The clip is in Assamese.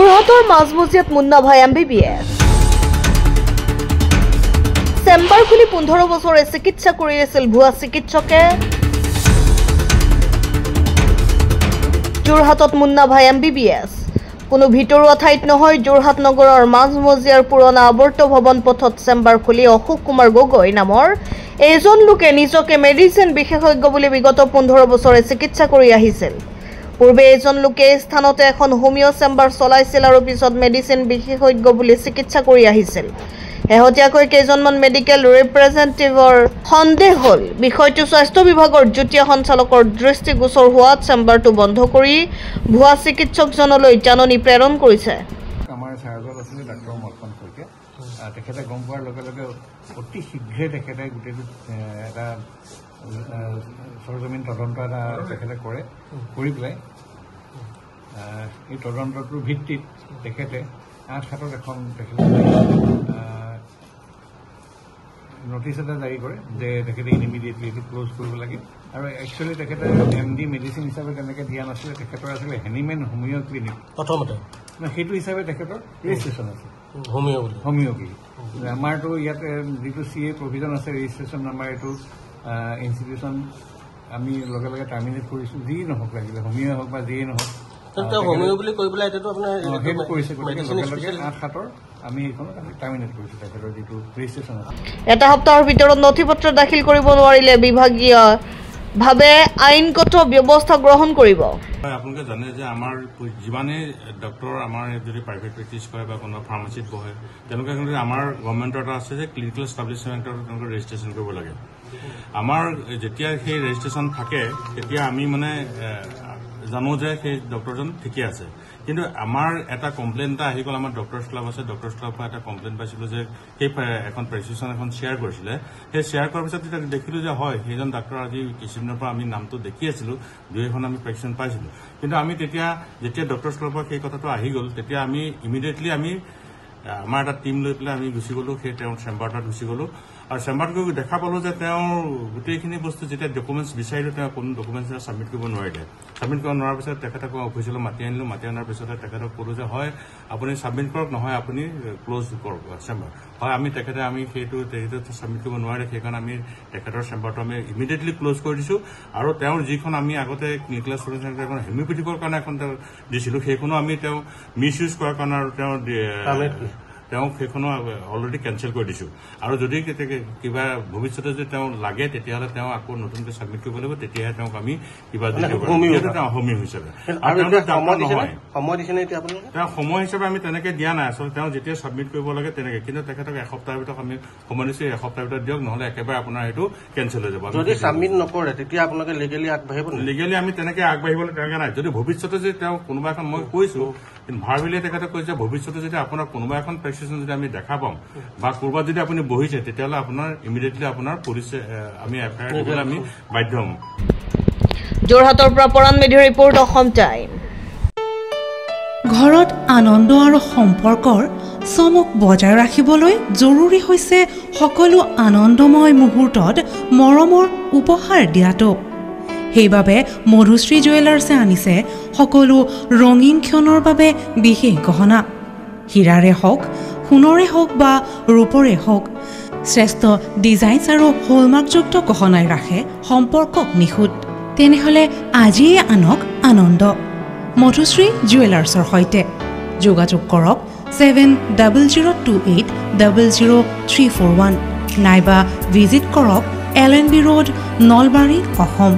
যোৰহাটৰ মাজমজিয়াত মুন্না ভাই MBBS চেম্বাৰ খুলি 15 বছৰে চিকিৎসা কৰি আছিল ভুৱা চিকিৎসকে যোৰহাটত মুন্না ভাই MBBS কোনো ভিতৰুৱা ঠাইত নহয় যোৰহাট নগৰৰ মাজমজিয়াৰ পুৰণা আৱৰ্ত ভৱন পথত চেম্বাৰ খুলি অশোক কুমাৰ গগৈ নামৰ এজন লোকে নিজকে মেডিচিন বিশেষজ্ঞ বুলি বিগত 15 বছৰে চিকিৎসা কৰি আহিছিল পূৰ্বে এজন লোকে স্থানতে এখন হোমিও চেম্বাৰ চলাইছিল আৰু পিছত মেডিচিন বিশেষজ্ঞ বুলি চিকিৎসা কৰি আহিছিল এহতিয়াকৈ কেইজনমান মেডিকেল ৰিপ্ৰেজেন্টেটিভৰ সন্দেহ হল বিষয়টো স্বাস্থ্য বিভাগৰ যুটীয়া সঞ্চালকৰ দৃষ্টিগোচৰ হোৱাত চেম্বাৰটো বন্ধ কৰি ভুৱা চিকিৎসকজনলৈ জাননী প্ৰেৰণ কৰিছে আমাৰ ছাৰজন আছিল ডাক্তৰ মলখন কৈকে তেখেতে গম পোৱাৰ লগে লগে অতি শীঘ্ৰে তেখেতে গোটেইটো এটা সৰজমিন তদন্ত এটা তেখেতে কৰি পেলাই এই তদন্তটোৰ ভিত্তিত তেখেতে 8/7 এখন তেখেতে নোটিছ এটা জাৰি কৰে যে তেখেতে ইমিডিয়েটলি এইটো ক্লোজ কৰিব লাগে আৰু একচুৱেলি তেখেতে MD মেডিচিন হিচাপে তেনেকৈ দিয়া নাছিলে তেখেতৰ আছিলে হেনিমেন হোমিও ক্লিনিক প্ৰথমতে সেইটো হিচাপে তেখেতৰ ৰেজিষ্ট্ৰেশ্যন আছে হোমিও ক্লিনিক আমাৰতো ইয়াতে যিটো CA প্ৰভিজন আছে ৰেজিষ্ট্ৰেশ্যন নাম্বাৰ এইটো ইনষ্টিটিউশ্যন আমি লগে লগে টাৰ্মিনেট কৰিছোঁ যি নহওক লাগিলে হোমিও হওক বা যিয়ে নহওক হোমিও বুলি কৈ পেলাই এতিয়াতো আপোনাৰ সেইটো কৰিছে লগে লগে 8/7 আমি এইখন টাৰ্মিনেট কৰিছোঁ তেখেতৰ যিটো ৰেজিষ্ট্ৰেশ্যন আছে এটা সপ্তাহৰ ভিতৰত নথিপত্ৰ দাখিল কৰিব নোৱাৰিলে বিভাগীয় ভাবে আইনগত ব্যৱস্থা গ্ৰহণ কৰিব আপোনালোকে জানে যে আমাৰ যিমানে ডক্টৰ আমাৰ যদি প্ৰাইভেট প্ৰেক্টিছ কৰে বা কোনো ফাৰ্মাচীত বহে তেনেকুৱা কিন্তু আমাৰ গভৰ্ণমেণ্টৰ এটা আছে যে ক্লিনিকেল এষ্টাব্লিছমেণ্টৰ তেওঁলোকে ৰেজিষ্ট্ৰেশ্যন কৰিব লাগে আমাৰ যেতিয়া সেই ৰেজিষ্ট্ৰেশ্যন থাকে তেতিয়া আমি মানে জানো যে সেই ডক্টৰজন ঠিকে আছে কিন্তু আমাৰ এটা কমপ্লেইন এটা আহি গ'ল আমাৰ ডক্টৰ্ছ ক্লাব আছে ডক্টৰ্ছ ক্লাবৰ পৰা এটা কমপ্লেইন পাইছিলোঁ যে সেই এখন প্ৰেছক্ৰিপশ্যন এখন শ্বেয়াৰ কৰিছিলে সেই শ্বেয়াৰ কৰাৰ পিছত তেতিয়া দেখিলোঁ যে হয় সেইজন ডাক্তৰ আজি কিছুদিনৰ পৰা আমি নামটো দেখি আছিলোঁ 2এখন আমি প্ৰেছক্ৰিপশ্যন পাইছিলোঁ কিন্তু আমি তেতিয়া যেতিয়া ডক্টৰ্ছ ক্লাবৰ পৰা সেই কথাটো আহি গ'ল তেতিয়া আমি ইমিডিয়েটলি আমাৰ এটা টীম লৈ পেলাই আমি গুচি গ'লোঁ সেই তেওঁৰ চেম্বাৰটোত গুচি গ'লোঁ আৰু চেম্বাৰত গৈ দেখা পালোঁ যে তেওঁৰ গোটেইখিনি বস্তু যেতিয়া ডকুমেণ্টছ বিচাৰিলোঁ তেওঁ কোনো ডকুমেণ্টছ ছাবমিট কৰিব নোৱাৰিলে ছাবমিট কৰিব নোৱাৰাৰ পিছত তেখেতক অফিচলৈ মাতি আনিলোঁ মাতি অনাৰ পিছতে তেখেতক ক'লোঁ যে হয় আপুনি ছাবমিট কৰক নহয় আপুনি ক্ল'জ কৰক চেম্বাৰ হয় আমি সেইটো ছাবমিট কৰিব নোৱাৰিলে সেইকাৰণে আমি তেখেতৰ চেম্বাৰটো আমি ইমিডিয়েটলি ক্ল'জ কৰি দিছোঁ আৰু তেওঁৰ যিখন আমি আগতে ক্লিনিকেল ষ্টুডেণ্ট এখন হেমিঅ'পেথিকৰ কাৰণে এখন দিছিলোঁ সেইখনো আমি তেওঁ মিছ ইউজ কৰাৰ কাৰণে আৰু তেওঁ সেইখনো অলৰেডি কেঞ্চেল কৰি দিছোঁ আৰু যদি কিবা ভৱিষ্যতে যদি তেওঁ লাগে তেতিয়াহ'লে তেওঁ আকৌ নতুনকৈ ছাবমিট কৰিব লাগিব তেতিয়াহে তেওঁক আমি কিবা হোমিও হিচাপে তেওঁ সময় হিচাপে আমি তেনেকৈ দিয়া নাই আচলতে তেওঁ যেতিয়া ছাবমিট কৰিব লাগে তেনেকৈ কিন্তু তেখেতক এসপ্তাহৰ ভিতৰত আমি সময় দিছোঁ এসপ্তাহৰ ভিতৰত দিয়ক নহ'লে একেবাৰে আপোনাৰ সেইটো কেঞ্চেল হৈ যাব যদি ছাবমিট নকৰে তেতিয়া আপোনালোকে লিগেলি আগবাঢ়িব লিগেলি আমি তেনেকৈ আগবাঢ়িবলৈ তেনেকৈ নাই যদি ভৱিষ্যতে যদি তেওঁ কোনোবা এখন মই কৈছোঁ কিন্তু ভাৰবিলে তেখেতে কৈছে ভৱিষ্যতে যদি আপোনাৰ কোনোবা এখন প্ৰেছক্ৰিপশ্যন যদি আমি দেখা পাওঁ বা ক'ৰবাত যদি আপুনি বহিছে তেতিয়াহ'লে আপোনাৰ ইমিডিয়েটলি আপোনাৰ পুলিচে আমি এফআইআৰ দিবলৈ আমি বাধ্য হ'ম যোৰহাটৰ পৰা পৰাণ মেধিৰ ৰিপৰ্ট অসম টাইম ঘৰত আনন্দ আৰু সম্পৰ্কৰ চমক বজাই ৰাখিবলৈ জৰুৰী হৈছে সকলো আনন্দময় মুহূৰ্তত মৰমৰ উপহাৰ দিয়াটো সেইবাবে মধুশ্ৰী জুৱেলাৰ্ছে আনিছে সকলো ৰঙীন ক্ষণৰ বাবে বিশেষ গহনা হীৰাৰে হওক সোণৰে হওক বা ৰূপৰে হওক শ্ৰেষ্ঠ ডিজাইনছ আৰু হলমাৰ্কযুক্ত গহনাই ৰাখে সম্পৰ্কক নিখুঁত তেনেহ'লে আজিয়ে আনক আনন্দ মধুশ্ৰী জুৱেলাৰ্ছৰ সৈতে যোগাযোগ কৰক 7002800341 নাইবা ভিজিট কৰক LNB ৰোড নলবাৰী অসম